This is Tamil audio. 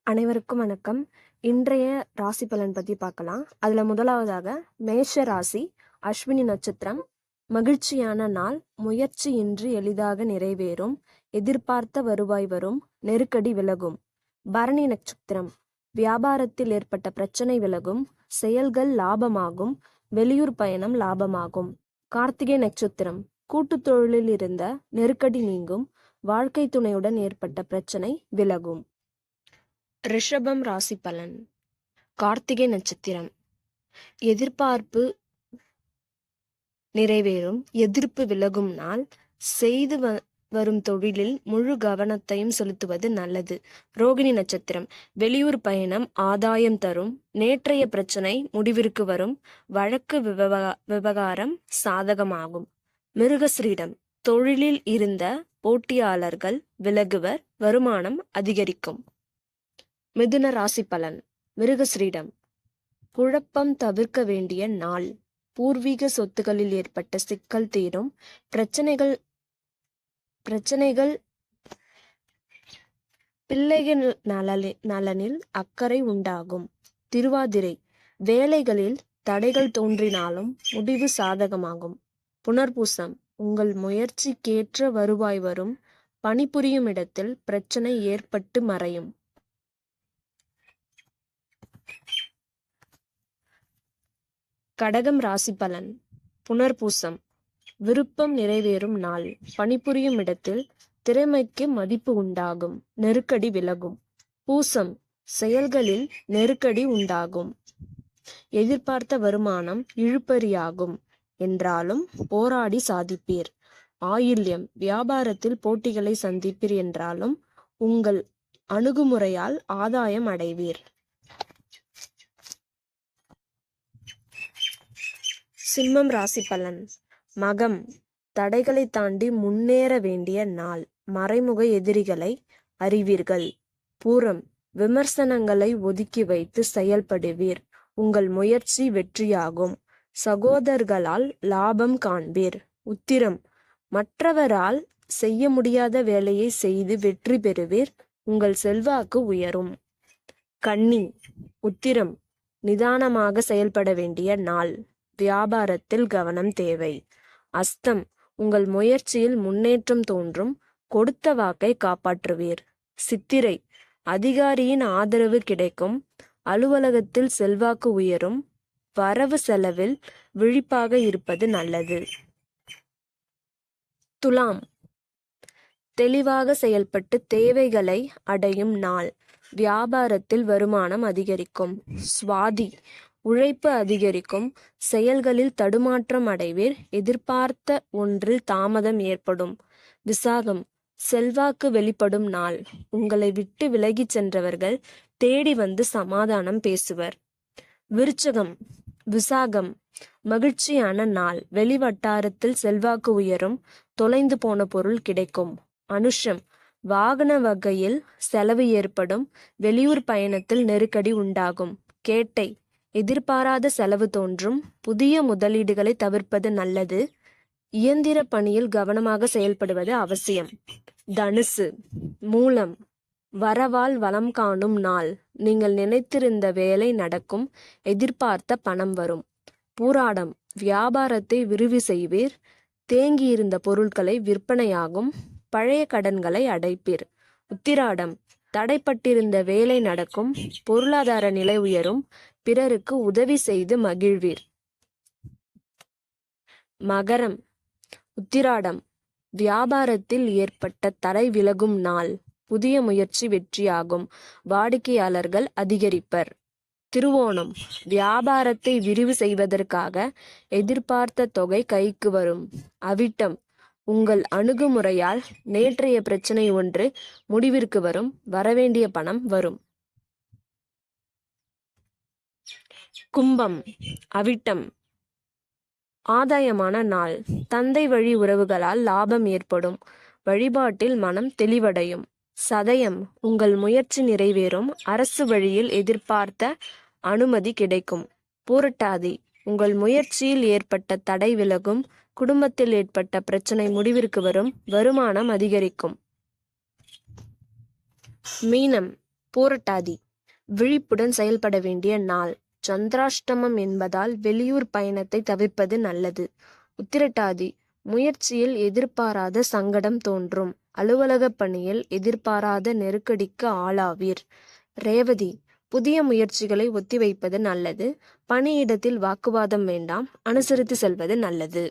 அனைவருக்கும் வணக்கம். இன்றைய ராசி பலன் பத்தி பார்க்கலாம். அதுல முதலாவதாக மேஷ ராசி, அஸ்வினி நட்சத்திரம். மகிழ்ச்சியான நாள், முயற்சியின்றி எளிதாக நிறைவேறும், எதிர்பார்த்த வருவாய் வரும், நெருக்கடி விலகும். பரணி நட்சத்திரம், வியாபாரத்தில் ஏற்பட்ட பிரச்சனை விலகும், செயல்கள் லாபமாகும், வெளியூர் பயணம் லாபமாகும். கார்த்திகை நட்சத்திரம், கூட்டுத் தொழிலில் இருந்த நெருக்கடி நீங்கும், வாழ்க்கை துணையுடன் ஏற்பட்ட பிரச்சனை விலகும். ரிஷபம் ராசி பலன். கார்த்திகை நட்சத்திரம், எதிர்பார்ப்பு நிறைவேறும், எதிர்ப்பு விலகும் நாள். செய்து வரும் தொழிலில் முழு கவனத்தையும் செலுத்துவது நல்லது. ரோகிணி நட்சத்திரம், வெளியூர் பயணம் ஆதாயம் தரும், நேற்றைய பிரச்சனை முடிவிற்கு வரும், வழக்கு விவகாரம் சாதகமாகும். மிருகஸ்ரீடம், தொழிலில் இருந்த போட்டியாளர்கள் விலகுவர், வருமானம் அதிகரிக்கும். மிதுன ராசி பலன். மிருகஸ்ரீடம், குழப்பம் தவிர்க்க வேண்டிய நாள். பூர்வீக சொத்துக்களில் ஏற்பட்ட சிக்கல் தீரும், பிரச்சனைகள் பிள்ளைகள் நலனில் அக்கறை உண்டாகும். திருவாதிரை, வேலைகளில் தடைகள் தோன்றினாலும் முடிவு சாதகமாகும். புனர்பூசம், உங்கள் முயற்சிக்கேற்ற வருவாய் வரும், பணிபுரியும் இடத்தில் பிரச்சனை ஏற்பட்டு மறையும். கடகம் ராசி பலன். புனர்பூசம், விருப்பம் நிறைவேறும் நாள். பணிபுரியும் இடத்தில் திறமைக்கு மதிப்பு உண்டாகும், நெருக்கடி விலகும். பூசம், செயல்களில் நெருக்கடி உண்டாகும், எதிர்பார்த்த வருமானம் இழுபறியாகும், என்றாலும் போராடி சாதிப்பீர். ஆயில்யம், வியாபாரத்தில் போட்டிகளை சந்திப்பீர், என்றாலும் உங்கள் அணுகுமுறையால் ஆதாயம் அடைவீர். சிம்மம் ராசி பலன். மகம், தடைகளை தாண்டி முன்னேற வேண்டிய நாள். மறைமுக எதிரிகளை அறிவீர்கள். பூரம், விமர்சனங்களை ஒதுக்கி வைத்து செயல்படுவீர், உங்கள் முயற்சி வெற்றியாகும், சகோதரர்களால் லாபம் காண்பீர். உத்திரம், மற்றவரால் செய்ய முடியாத வேலையை செய்து வெற்றி பெறுவீர், உங்கள் செல்வாக்கு உயரும். கன்னி, உத்திரம், நிதானமாக செயல்பட வேண்டிய நாள். வியாபாரத்தில் கவனம் தேவை. அஸ்தம், உங்கள் முயற்சியில் முன்னேற்றம் தோன்றும், கொடுத்த வாக்கை காப்பாற்றுவீர். சித்திரை, அதிகாரியின் ஆதரவு கிடைக்கும், அலுவலகத்தில் செல்வாக்கு உயரும், வரவு செலவில் விழிப்பாக இருப்பது நல்லது. துலாம், தெளிவாக செயல்பட்டு தேவைகளை அடையும் நாள். வியாபாரத்தில் வருமானம் அதிகரிக்கும். சுவாதி, உழைப்பு அதிகரிக்கும், செயல்களில் தடுமாற்றம் அடைவீர், எதிர்பார்த்த ஒன்றில் தாமதம் ஏற்படும். விசாகம், செல்வாக்கு வெளிப்படும் நாள். உங்களை விட்டு விலகிச் சென்றவர்கள் தேடி வந்து சமாதானம் பேசுவர். விருச்சகம், விசாகம், மகிழ்ச்சியான நாள். வெளிவட்டாரத்தில் செல்வாக்கு உயரும், தொலைந்து போன பொருள் கிடைக்கும். அனுஷம், வாகன வகையில் செலவு ஏற்படும், வெளியூர் பயணத்தில் நெருக்கடி உண்டாகும். கேட்டை, எதிர்பாராத செலவு தோன்றும், புதிய முதலீடுகளை தவிர்ப்பது நல்லது, இயந்திர பணியில் கவனமாக செயல்படுவது அவசியம். தனுசு, மூலம், வரவால் வளம் காணும் நாள். நீங்கள் நினைத்திருந்த வேலை நடக்கும், எதிர்பார்த்த பணம் வரும். பூராடம், வியாபாரத்தை விரிவு செய்வீர், தேங்கியிருந்த பொருட்களை விற்பனையாகும், பழைய கடன்களை அடைப்பீர். உத்திராடம், தடைப்பட்டிருந்த வேலை நடக்கும், பொருளாதார நிலை உயரும், பிறருக்கு உதவி செய்து மகிழ்வீர். மகரம், உத்திராடம், வியாபாரத்தில் ஏற்பட்ட தடை விலகும் நாள். புதிய முயற்சி வெற்றியாகும், வாடிக்கையாளர்கள் அதிகரிப்பர். திருவோணம், வியாபாரத்தை விரிவு செய்வதற்காக எதிர்பார்த்த தொகை கைக்கு வரும். அவிட்டம், உங்கள் அணுகுமுறையால் நேற்றைய பிரச்சனை ஒன்று முடிவிற்கு வரும், வரவேண்டிய பணம் வரும். கும்பம், அவிட்டம், ஆதாயமான நாள். தந்தை வழி உறவுகளால் லாபம் ஏற்படும், வழிபாட்டில் மனம் தெளிவடையும். சதயம், உங்கள் முயற்சி நிறைவேறும், அரசு வழியில் எதிர்பார்த்த அனுமதி கிடைக்கும். பூரட்டாதி, உங்கள் முயற்சியில் ஏற்பட்ட தடை விலகும், குடும்பத்தில் ஏற்பட்ட பிரச்சனை முடிவிற்கு வரும், வருமானம் அதிகரிக்கும். மீனம், பூரட்டாதி விழிப்புடன் செயல்பட வேண்டிய நாள். சந்திராஷ்டமம் என்பதால் வெளியூர் பயணத்தை தவிர்ப்பது நல்லது. உத்திரட்டாதி முயற்சியில் எதிர்பாராத சங்கடம் தோன்றும். அலுவலக பணியில் எதிர்பாராத நெருக்கடிக்கு ஆளாவீர். ரேவதி புதிய முயற்சிகளை ஒத்திவைப்பது நல்லது. பணியிடத்தில் வாக்குவாதம் வேண்டாம். அனுசரித்து செல்வது நல்லது.